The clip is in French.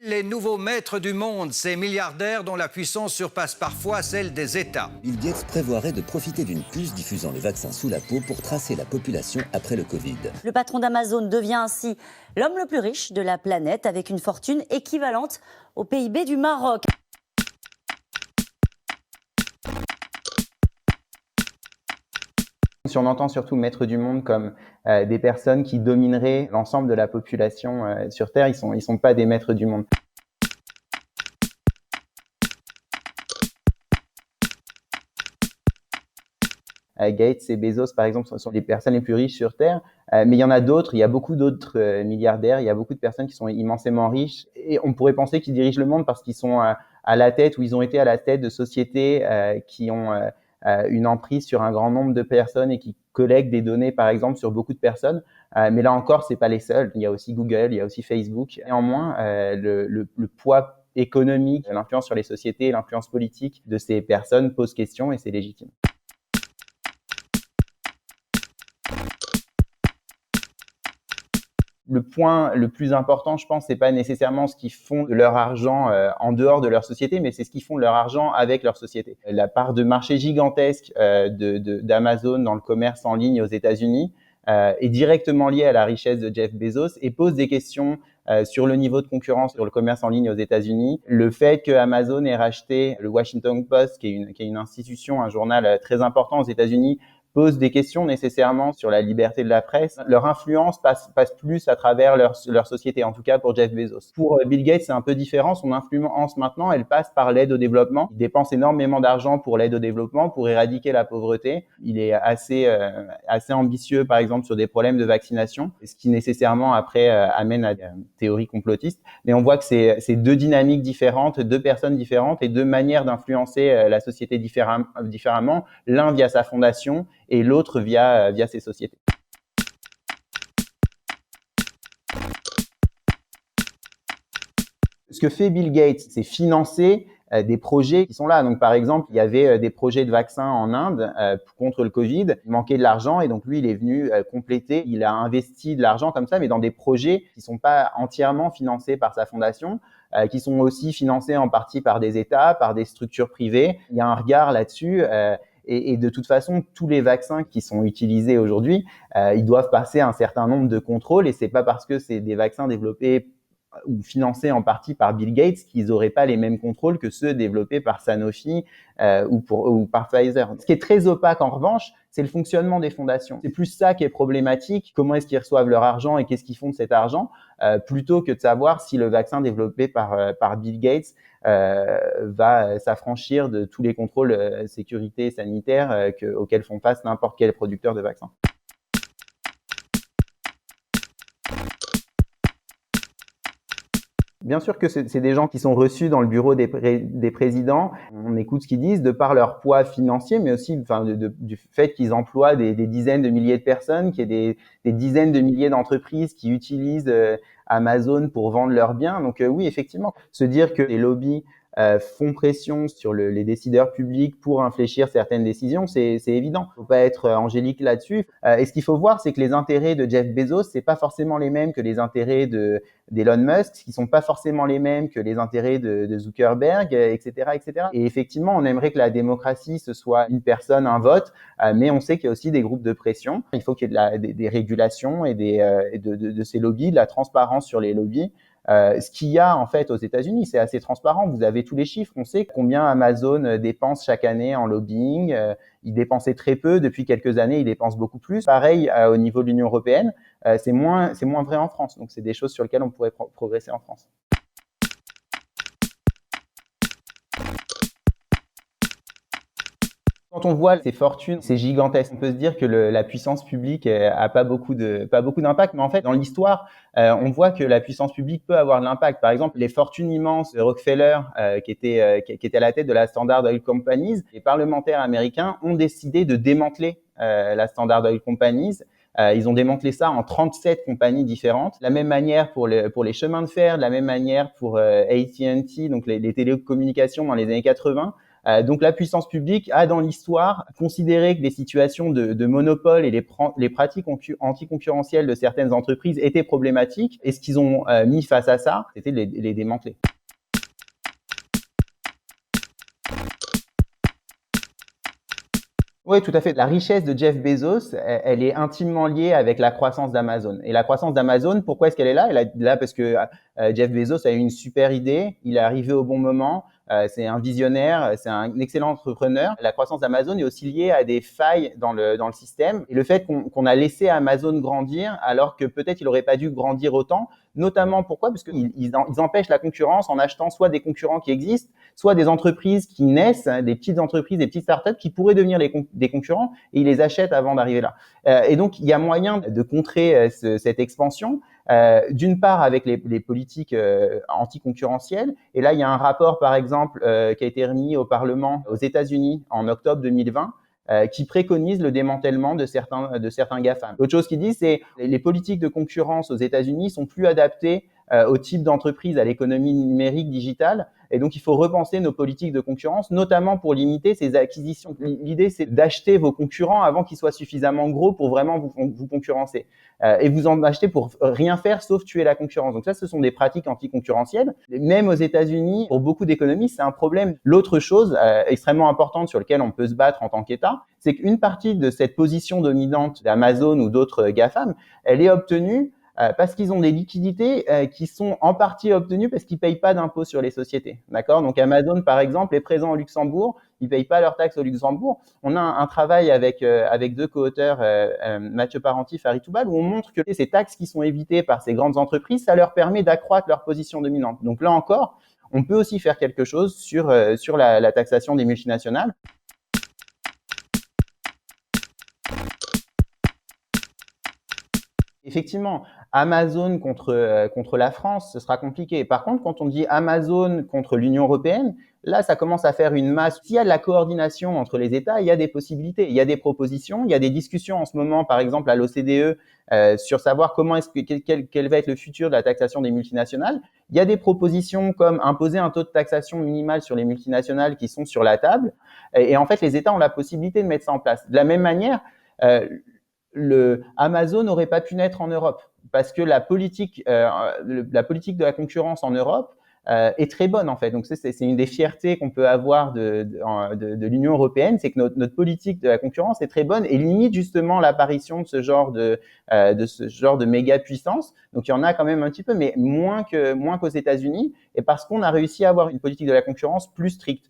Les nouveaux maîtres du monde, ces milliardaires dont la puissance surpasse parfois celle des États. Bill Gates prévoirait de profiter d'une puce diffusant le vaccin sous la peau pour tracer la population après le Covid. Le patron d'Amazon devient ainsi l'homme le plus riche de la planète avec une fortune équivalente au PIB du Maroc. Si on entend surtout maître du monde comme des personnes qui domineraient l'ensemble de la population sur Terre, ils sont pas des maîtres du monde. Gates et Bezos, par exemple, sont les personnes les plus riches sur Terre, mais il y en a d'autres, il y a beaucoup d'autres milliardaires, il y a beaucoup de personnes qui sont immensément riches, et on pourrait penser qu'ils dirigent le monde parce qu'ils sont à la tête, ou ils ont été à la tête de sociétés qui ont une emprise sur un grand nombre de personnes et qui collectent des données, par exemple, sur beaucoup de personnes. Mais là encore, c'est pas les seuls. Il y a aussi Google, il y a aussi Facebook. Néanmoins, le poids économique, l'influence sur les sociétés, l'influence politique de ces personnes pose question et c'est légitime. Le point le plus important, je pense, c'est pas nécessairement ce qu'ils font de leur argent en dehors de leur société, mais c'est ce qu'ils font de leur argent avec leur société. La part de marché gigantesque d'Amazon dans le commerce en ligne aux États-Unis est directement liée à la richesse de Jeff Bezos et pose des questions sur le niveau de concurrence sur le commerce en ligne aux États-Unis. Le fait que Amazon ait racheté le Washington Post, qui est une institution, un journal très important aux États-Unis, posent des questions nécessairement sur la liberté de la presse. Leur influence passe plus à travers leur société, en tout cas pour Jeff Bezos. Pour Bill Gates, c'est un peu différent. Son influence maintenant, elle passe par l'aide au développement. Il dépense énormément d'argent pour l'aide au développement, pour éradiquer la pauvreté. Il est assez ambitieux, par exemple, sur des problèmes de vaccination, ce qui nécessairement après amène à des théories complotistes. Mais on voit que c'est deux dynamiques différentes, deux personnes différentes et deux manières d'influencer la société différemment. L'un via sa fondation et l'autre via ces sociétés. Ce que fait Bill Gates, c'est financer des projets qui sont là. Donc, par exemple, il y avait des projets de vaccins en Inde contre le Covid. Il manquait de l'argent et donc lui, il est venu compléter. Il a investi de l'argent comme ça, mais dans des projets qui sont pas entièrement financés par sa fondation, qui sont aussi financés en partie par des États, par des structures privées. Il y a un regard là-dessus. Et de toute façon, tous les vaccins qui sont utilisés aujourd'hui, ils doivent passer un certain nombre de contrôles et c'est pas parce que c'est des vaccins développés ou financés en partie par Bill Gates qu'ils n'auraient pas les mêmes contrôles que ceux développés par Sanofi ou par Pfizer. Ce qui est très opaque en revanche, c'est le fonctionnement des fondations. C'est plus ça qui est problématique. Comment est-ce qu'ils reçoivent leur argent et qu'est-ce qu'ils font de cet argent, plutôt que de savoir si le vaccin développé par Bill Gates va s'affranchir de tous les contrôles sécurité sanitaire auxquels font face n'importe quel producteur de vaccins. Bien sûr que c'est des gens qui sont reçus dans le bureau des présidents. On écoute ce qu'ils disent de par leur poids financier, mais aussi du fait qu'ils emploient des dizaines de milliers de personnes, qu'il y ait des dizaines de milliers d'entreprises qui utilisent Amazon pour vendre leurs biens. Donc oui, effectivement, se dire que les lobbies font pression sur les décideurs publics pour infléchir certaines décisions, c'est évident. Il ne faut pas être angélique là-dessus. Et ce qu'il faut voir, c'est que les intérêts de Jeff Bezos, c'est pas forcément les mêmes que les intérêts d'Elon Musk, qui sont pas forcément les mêmes que les intérêts de Zuckerberg, etc., etc. Et effectivement, on aimerait que la démocratie, ce soit une personne, un vote, mais on sait qu'il y a aussi des groupes de pression. Il faut qu'il y ait des régulations et de ces lobbies, de la transparence sur les lobbies. Ce qu'il y a en fait aux États-Unis, c'est assez transparent. Vous avez tous les chiffres. On sait combien Amazon dépense chaque année en lobbying. Il dépensait très peu. Depuis quelques années, il dépense beaucoup plus. Pareil au niveau de l'Union européenne. C'est moins vrai en France. Donc, c'est des choses sur lesquelles on pourrait progresser en France. Quand on voit ces fortunes, c'est gigantesque. On peut se dire que la puissance publique a pas beaucoup d'impact, mais en fait, dans l'histoire, on voit que la puissance publique peut avoir de l'impact. Par exemple, les fortunes immenses de Rockefeller, qui était à la tête de la Standard Oil Company, les parlementaires américains ont décidé de démanteler la Standard Oil Company. Ils ont démantelé ça en 37 compagnies différentes. De la même manière pour les chemins de fer, de la même manière pour AT&T, donc les télécommunications dans les années 80. Donc la puissance publique a dans l'histoire considéré que des situations de monopole et les pratiques anticoncurrentielles de certaines entreprises étaient problématiques, et ce qu'ils ont mis face à ça, c'était de les démanteler. Oui, tout à fait. La richesse de Jeff Bezos, elle est intimement liée avec la croissance d'Amazon. Et la croissance d'Amazon, pourquoi est-ce qu'elle est là? Elle est là parce que Jeff Bezos a eu une super idée, il est arrivé au bon moment, c'est un visionnaire, c'est un excellent entrepreneur. La croissance d'Amazon est aussi liée à des failles dans le système, et le fait qu'on a laissé Amazon grandir alors que peut-être il n'aurait pas dû grandir autant, notamment pourquoi? Parce qu'ils empêchent la concurrence en achetant soit des concurrents qui existent, soit des entreprises qui naissent, des petites entreprises, des petites startups qui pourraient devenir des concurrents, et ils les achètent avant d'arriver là. Et donc, il y a moyen de contrer cette expansion, d'une part avec les politiques anticoncurrentielles. Et là, il y a un rapport, par exemple, qui a été remis au Parlement aux États-Unis en octobre 2020, qui préconise le démantèlement de certains GAFAM. L'autre chose qu'ils disent, c'est que les politiques de concurrence aux États-Unis sont plus adaptées au type d'entreprise, à l'économie numérique digitale, et donc il faut repenser nos politiques de concurrence, notamment pour limiter ces acquisitions. L'idée, c'est d'acheter vos concurrents avant qu'ils soient suffisamment gros pour vraiment vous concurrencer, et vous en achetez pour rien faire sauf tuer la concurrence. Donc ça, ce sont des pratiques anticoncurrentielles. Même aux États-Unis, pour beaucoup d'économies, c'est un problème. L'autre chose extrêmement importante sur laquelle on peut se battre en tant qu'État, c'est qu'une partie de cette position dominante d'Amazon ou d'autres GAFAM, elle est obtenue parce qu'ils ont des liquidités qui sont en partie obtenues parce qu'ils payent pas d'impôts sur les sociétés. D'accord? Donc Amazon, par exemple, est présent au Luxembourg, ils payent pas leurs taxes au Luxembourg. On a un travail avec deux co-auteurs, Mathieu Parenti, Farid Toubal, où on montre que ces taxes qui sont évitées par ces grandes entreprises, ça leur permet d'accroître leur position dominante. Donc là encore, on peut aussi faire quelque chose sur la taxation des multinationales. Effectivement, Amazon contre la France, ce sera compliqué. Par contre, quand on dit Amazon contre l'Union européenne, là, ça commence à faire une masse. S'il y a de la coordination entre les États, il y a des possibilités, il y a des propositions, il y a des discussions en ce moment, par exemple à l'OCDE, sur savoir quel va être le futur de la taxation des multinationales. Il y a des propositions comme imposer un taux de taxation minimal sur les multinationales qui sont sur la table. Et en fait, les États ont la possibilité de mettre ça en place. De la même manière, Amazon n'aurait pas pu naître en Europe parce que la politique de la concurrence en Europe est très bonne en fait. Donc c'est une des fiertés qu'on peut avoir de l'Union européenne, c'est que notre politique de la concurrence est très bonne et limite justement l'apparition de ce genre de méga puissance. Donc il y en a quand même un petit peu, mais moins qu'aux États-Unis, et parce qu'on a réussi à avoir une politique de la concurrence plus stricte.